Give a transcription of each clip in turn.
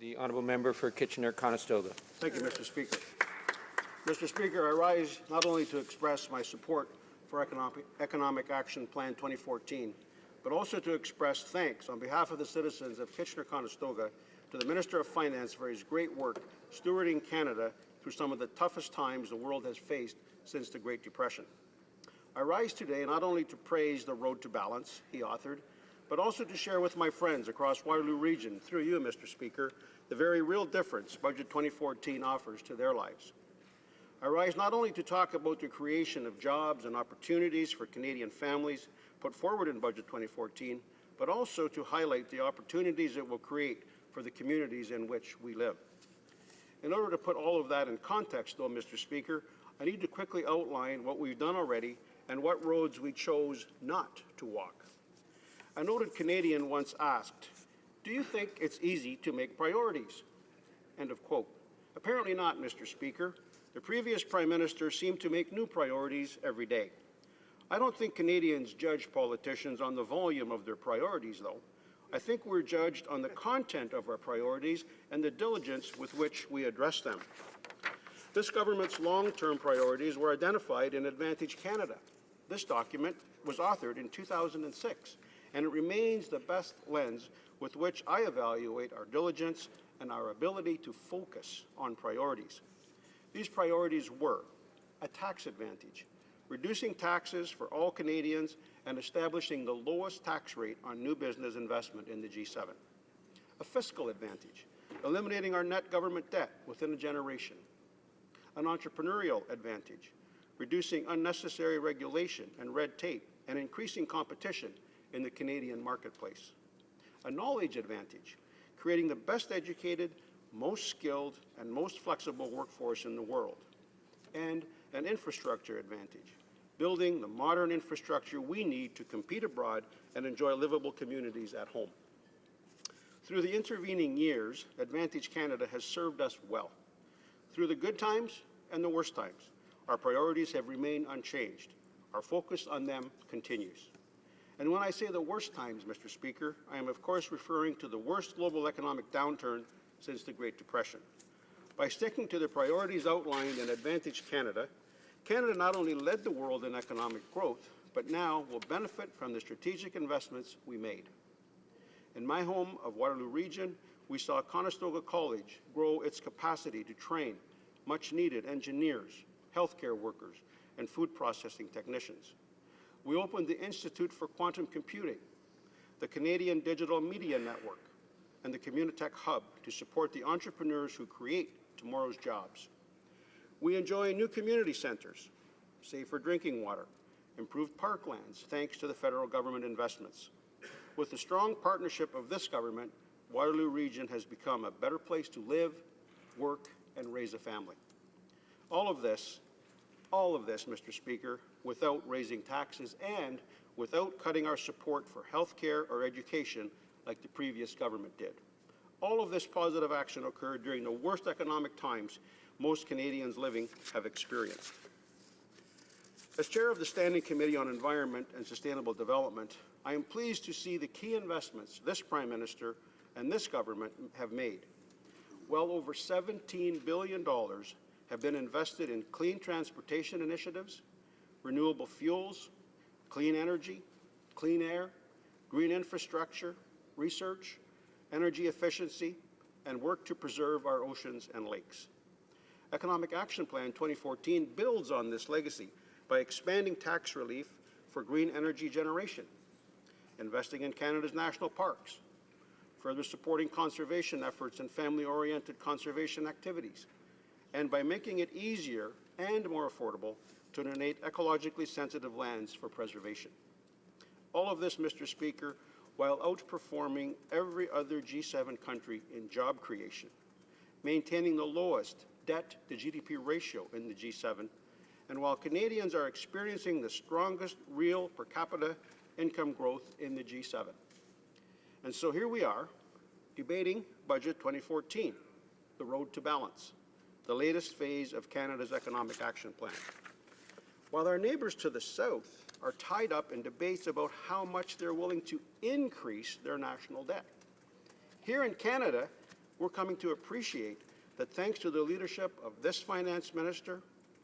The honourable member for Kitchener-Conestoga. Thank you, Mr. Speaker. Mr. Speaker, I rise not only to express my support for Economic Action Plan 2014, but also to express thanks on behalf of the citizens of Kitchener-Conestoga to the Minister of Finance for his great work stewarding Canada through some of the toughest times the world has faced since the Great Depression. I rise today not only to praise the Road to Balance he authored, but also to share with my friends across Waterloo Region, through you, Mr. Speaker, the very real difference Budget 2014 offers to their lives. I rise not only to talk about the creation of jobs and opportunities for Canadian families put forward in Budget 2014, but also to highlight the opportunities it will create for the communities in which we live. In order to put all of that in context, though, Mr. Speaker, I need to quickly outline what we've done already and what roads we chose not to walk. A noted Canadian once asked, "Do you think it's easy to make priorities?" End of quote. Apparently not, Mr. Speaker. The previous Prime Minister seemed to make new priorities every day. I don't think Canadians judge politicians on the volume of their priorities, though. I think we're judged on the content of our priorities and the diligence with which we address them. This government's long-term priorities were identified in Advantage Canada. This document was authored in 2006, and it remains the best lens with which I evaluate our diligence and our ability to focus on priorities. These priorities were a tax advantage, reducing taxes for all Canadians and establishing the lowest tax rate on new business investment in the G7. A fiscal advantage, eliminating our net government debt within a generation. An entrepreneurial advantage, reducing unnecessary regulation and red tape and increasing competition in the Canadian marketplace. A knowledge advantage, creating the best educated, most skilled, and most flexible workforce in the world. And an infrastructure advantage, building the modern infrastructure we need to compete abroad and enjoy livable communities at home. Through the intervening years, Advantage Canada has served us well. Through the good times and the worst times, our priorities have remained unchanged. Our focus on them continues. And when I say the worst times, Mr. Speaker, I am of course referring to the worst global economic downturn since the Great Depression. By sticking to the priorities outlined in Advantage Canada, Canada not only led the world in economic growth, but now will benefit from the strategic investments we made. In my home of Waterloo Region, we saw Conestoga College grow its capacity to train much-needed engineers, healthcare workers, and food processing technicians. We opened the Institute for Quantum Computing, the Canadian Digital Media Network, and the Communitech Hub to support the entrepreneurs who create tomorrow's jobs. We enjoy new community centres, safer drinking water, improved parklands thanks to the federal government investments. With the strong partnership of this government, Waterloo Region has become a better place to live, work, and raise a family. All of this, Mr. Speaker, without raising taxes and without cutting our support for health care or education like the previous government did. All of this positive action occurred during the worst economic times most Canadians living have experienced. As chair of the Standing Committee on Environment and Sustainable Development, I am pleased to see the key investments this Prime Minister and this government have made. Well over $17 billion have been invested in clean transportation initiatives, renewable fuels, clean energy, clean air, green infrastructure, research, energy efficiency, and work to preserve our oceans and lakes. Economic Action Plan 2014 builds on this legacy by expanding tax relief for green energy generation, investing in Canada's national parks, further supporting conservation efforts and family-oriented conservation activities, and by making it easier and more affordable to donate ecologically sensitive lands for preservation. All of this, Mr. Speaker, while outperforming every other G7 country in job creation, maintaining the lowest debt-to-GDP ratio in the G7, and while Canadians are experiencing the strongest real per capita income growth in the G7. And so here we are, debating Budget 2014, the road to balance, the latest phase of Canada's Economic Action Plan. While our neighbours to the south are tied up in debates about how much they're willing to increase their national debt. Here in Canada, we're coming to appreciate that thanks to the leadership of this finance minister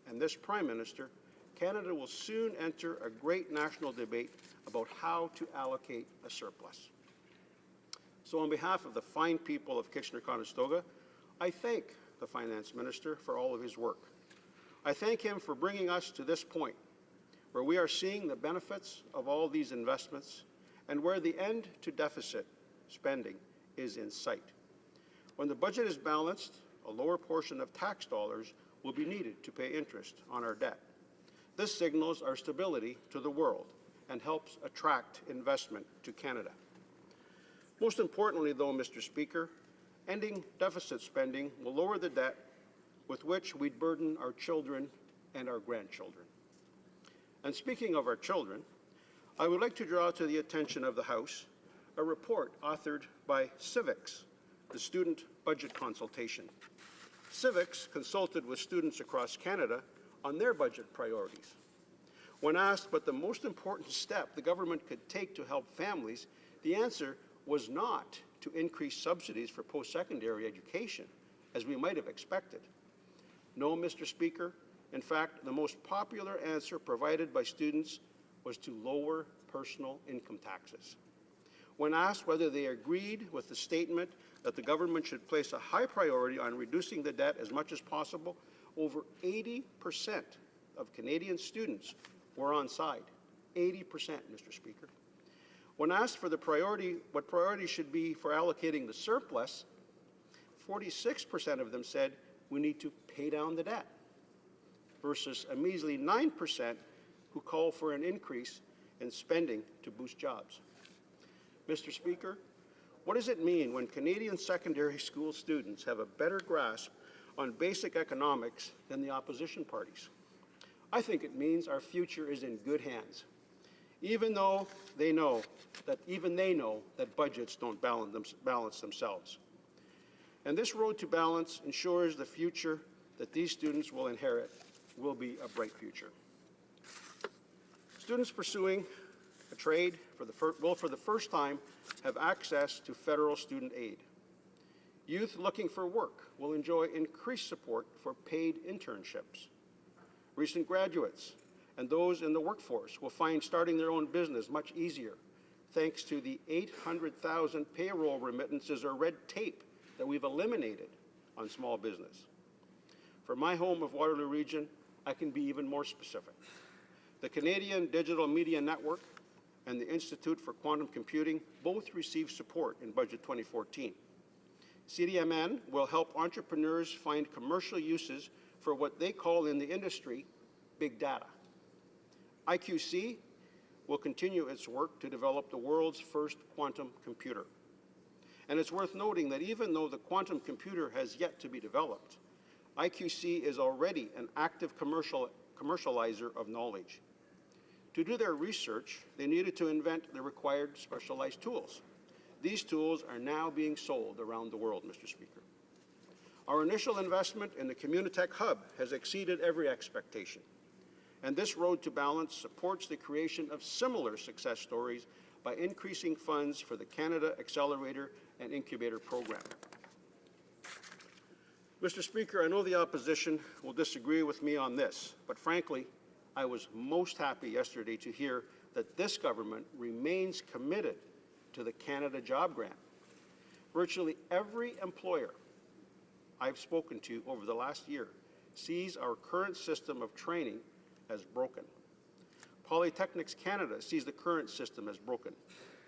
and this prime minister, Canada will soon enter a great national debate about how to allocate a surplus. So on behalf of the fine people of Kitchener-Conestoga, I thank the finance minister for all of his work. I thank him for bringing us to this point where we are seeing the benefits of all these investments and where the end to deficit spending is in sight. When the budget is balanced, a lower portion of tax dollars will be needed to pay interest on our debt. This signals our stability to the world and helps attract investment to Canada. Most importantly, though, Mr. Speaker, ending deficit spending will lower the debt with which we'd burden our children and our grandchildren. And speaking of our children, I would like to draw to the attention of the House a report authored by Civics, the Student Budget Consultation. Civics consulted with students across Canada on their budget priorities. When asked what the most important step the government could take to help families, the answer was not to increase subsidies for post-secondary education, as we might have expected. No, Mr. Speaker. In fact, the most popular answer provided by students was to lower personal income taxes. When asked whether they agreed with the statement that the government should place a high priority on reducing the debt as much as possible, over 80% of Canadian students were on side. 80%, Mr. Speaker. When asked for what priority should be for allocating the surplus, 46% of them said we need to pay down the debt, versus a measly 9% who call for an increase in spending to boost jobs. Mr. Speaker, what does it mean when Canadian secondary school students have a better grasp on basic economics than the opposition parties? I think it means our future is in good hands, even they know that budgets don't balance themselves. And this road to balance ensures the future that these students will inherit will be a bright future. Students pursuing a trade will for the first time have access to federal student aid. Youth looking for work will enjoy increased support for paid internships. Recent graduates and those in the workforce will find starting their own business much easier thanks to the 800,000 payroll remittances or red tape that we've eliminated on small business. For my home of Waterloo Region, I can be even more specific. The Canadian Digital Media Network and the Institute for Quantum Computing both received support in Budget 2014. CDMN will help entrepreneurs find commercial uses for what they call in the industry big data. IQC will continue its work to develop the world's first quantum computer. And it's worth noting that even though the quantum computer has yet to be developed, IQC is already an active commercializer of knowledge. To do their research, they needed to invent the required specialized tools. These tools are now being sold around the world, Mr. Speaker. Our initial investment in the Communitech Hub has exceeded every expectation, and this road to balance supports the creation of similar success stories by increasing funds for the Canada Accelerator and Incubator Program. Mr. Speaker, I know the opposition will disagree with me on this, but frankly, I was most happy yesterday to hear that this government remains committed to the Canada Job Grant. Virtually every employer I've spoken to over the last year sees our current system of training as broken. Polytechnics Canada sees the current system as broken,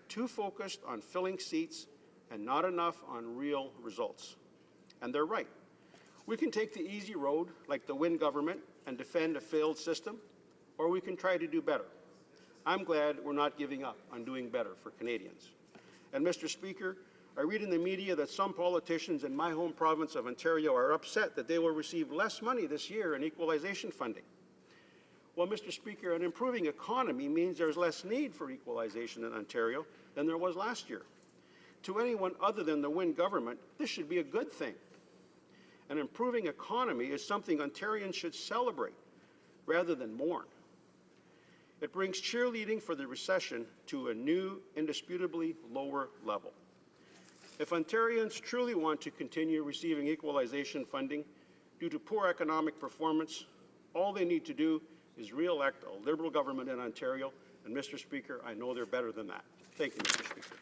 too focused on filling seats and not enough on real results. And they're right. We can take the easy road, like the Wynne government, and defend a failed system, or we can try to do better. I'm glad we're not giving up on doing better for Canadians. And Mr. Speaker, I read in the media that some politicians in my home province of Ontario are upset that they will receive less money this year in equalization funding. Well, Mr. Speaker, an improving economy means there's less need for equalization in Ontario than there was last year. To anyone other than the Wynne government, this should be a good thing. An improving economy is something Ontarians should celebrate rather than mourn. It brings cheerleading for the recession to a new, indisputably lower level. If Ontarians truly want to continue receiving equalization funding due to poor economic performance, all they need to do is re-elect a Liberal government in Ontario. And, Mr. Speaker, I know they're better than that. Thank you, Mr. Speaker.